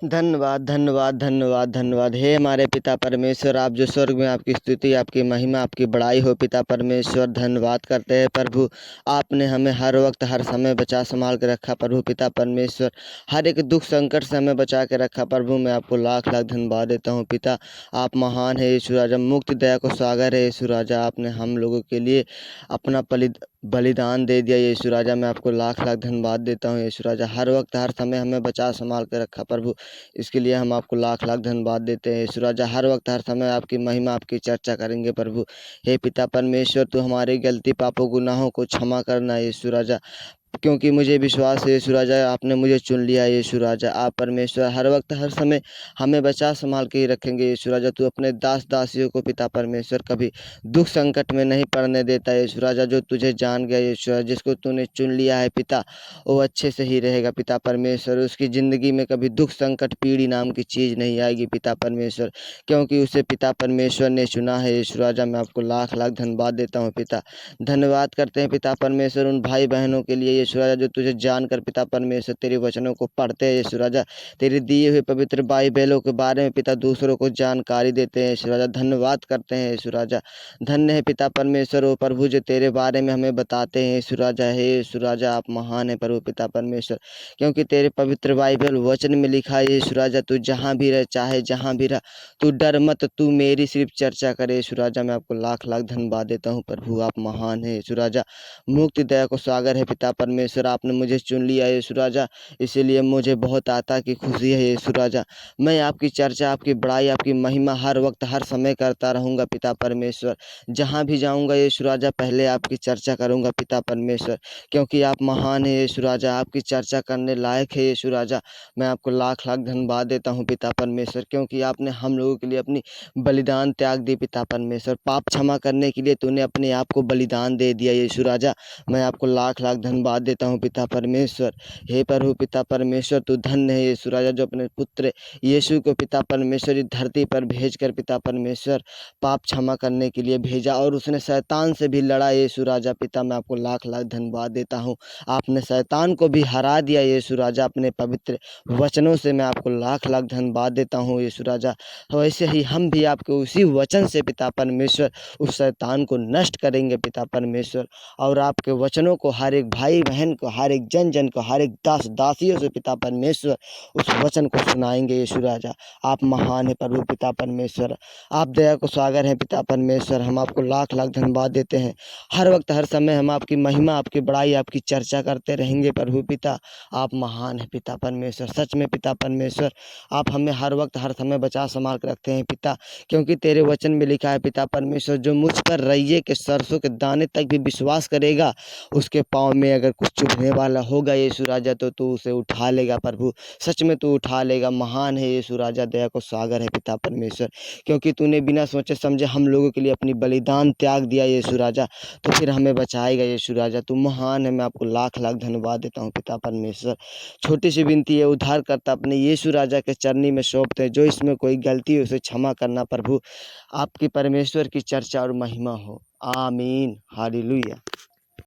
धन्यवाद, धन्यवाद, धन्यवाद, धन्यवाद। हे हमारे पिता परमेश्वर, आप जो स्वर्ग में, आपकी स्तुति, आपकी महिमा, आपकी बड़ाई हो पिता परमेश्वर। धन्यवाद करते हैं प्रभु, आपने हमें हर वक्त हर समय बचा संभाल के रखा प्रभु पिता परमेश्वर। हर एक दुख संकट से हमें बचा के रखा प्रभु। मैं आपको लाख लाख धन्यवाद देता हूँ पिता। आप महान है यीशु राजा, मुक्त दया को सागर है यीशु राजा। आपने हम लोगों के लिए अपना बलिदान दे दिया यीशु राजा। मैं आपको लाख लाख धन्यवाद देता हूँ यीशु राजा। हर वक्त हर समय हमें बचा संभाल के रखा प्रभु, इसके लिए हम आपको लाख लाख धन्यवाद देते हैं यीशु राजा। हर वक्त हर समय आपकी महिमा, आपकी चर्चा करेंगे प्रभु। हे पिता परमेश्वर, तू हमारी गलती पापों गुनाहों को क्षमा करना यीशु राजा, क्योंकि मुझे विश्वास है यीशु राजा, आपने मुझे चुन लिया है यीशु राजा। आप परमेश्वर हर वक्त हर समय हमें बचा संभाल के ही रखेंगे यीशु राजा। तू अपने दास दासियों को पिता परमेश्वर कभी दुख संकट में नहीं पड़ने देता यीशु राजा। जो तुझे जान गया यीशु राजा, जिसको तूने चुन लिया है पिता, वो अच्छे से ही रहेगा पिता परमेश्वर। उसकी ज़िंदगी में कभी दुख संकट पीड़ी नाम की चीज़ नहीं आएगी पिता परमेश्वर, क्योंकि उसे पिता परमेश्वर ने चुना है यीशु राजा। मैं आपको लाख लाख धन्यवाद देता हूँ पिता। धन्यवाद करते हैं पिता परमेश्वर उन भाई बहनों के लिए यीशु राजा, जो तुझे जानकर पिता परमेश्वर तेरे वचनों को पढ़ते हैं यीशु राजा। तेरे दिए हुए पवित्र बाइबलों के बारे में पिता दूसरों को जानकारी देते हैं यीशु राजा। धन्यवाद करते हैं यीशु राजा। धन्य है पिता परमेश्वर ओ प्रभु, जो तेरे बारे में हमें बताते हैं यीशु राजा। हे यीशु राजा, आप महान है प्रभु पिता परमेश्वर, क्योंकि तेरे पवित्र बाइबल वचन में लिखा है यीशु राजा, तू जहाँ भी रह, चाहे जहाँ भी रह, तू डर मत, तू मेरी सिर्फ चर्चा करे यीशु राजा। मैं आपको लाख लाख धन्यवाद देता हूँ प्रभु, आप महान है यीशु राजा। मुक्ति दया को सागर है पिता परमेश्वर, आपने मुझे चुन लिया यीशु राजा, इसीलिए मुझे बहुत आता की खुशी है यीशु राजा। मैं आपकी चर्चा, आपकी बड़ाई, आपकी महिमा हर वक्त हर समय करता रहूँगा पिता परमेश्वर। जहाँ भी जाऊँगा यीशु राजा, पहले आपकी चर्चा करूँगा पिता परमेश्वर, क्योंकि आप महान है यीशु राजा, आपकी चर्चा करने लायक है यीशु राजा। मैं आपको लाख लाख धन्यवाद देता हूँ पिता परमेश्वर, क्योंकि आपने हम लोगों के लिए अपनी बलिदान त्याग दी पिता परमेश्वर। पाप क्षमा करने के लिए तूने अपने आप को बलिदान दे दिया यीशु राजा। मैं आपको लाख लाख धन्यवाद देता हूँ पिता परमेश्वर। हे प्रभु पिता परमेश्वर, तू धन्य है यीशु राजा, जो अपने पुत्र यीशु को पिता परमेश्वर इस धरती पर भेजकर पिता परमेश्वर पाप क्षमा करने के लिए भेजा, और उसने शैतान से भी लड़ा यीशु राजा। पिता मैं आपको लाख लाख धन्यवाद देता हूँ, आपने शैतान को भी हरा दिया यीशु राजा अपने पवित्र वचनों से। मैं आपको लाख लाख धन्यवाद देता हूँ यीशु राजा। वैसे ही हम भी आपके उसी वचन से पिता परमेश्वर उस शैतान को नष्ट करेंगे पिता परमेश्वर, और आपके वचनों को हर एक भाई बहन को, हर एक जन जन को, हर एक दास दासियों से पिता परमेश्वर उस वचन को सुनाएंगे यीशु राजा। आप महान है प्रभु पिता परमेश्वर, आप दया को सागर हैं पिता परमेश्वर। हम आपको लाख लाख धन्यवाद देते हैं। हर वक्त हर समय हम आपकी महिमा, आपकी बड़ाई, आपकी चर्चा करते रहेंगे प्रभु पिता। आप महान है पिता परमेश्वर, सच में पिता परमेश्वर आप हमें हर वक्त हर समय बचा संभाल कर रखते हैं पिता, क्योंकि तेरे वचन में लिखा है पिता परमेश्वर, जो मुझ पर रैये के सरसों के दाने तक भी विश्वास करेगा, उसके पाँव में अगर कुछ चुभने वाला होगा यीशु राजा, तो तू उसे उठा लेगा प्रभु। सच में तू उठा लेगा। महान है यीशु राजा, दया को सागर है पिता परमेश्वर, क्योंकि तूने बिना सोचे समझे हम लोगों के लिए अपनी बलिदान त्याग दिया यीशु राजा, तो फिर हमें बचाएगा यीशु राजा। तू महान है। मैं आपको लाख लाख धन्यवाद देता हूँ पिता परमेश्वर। छोटी सी विनती है, उद्धार करता अपने यीशु राजा के चरनी में सौंपते हैं। जो इसमें कोई गलती है उसे क्षमा करना प्रभु। आपकी परमेश्वर की चर्चा और महिमा हो। आमीन। हालेलुया।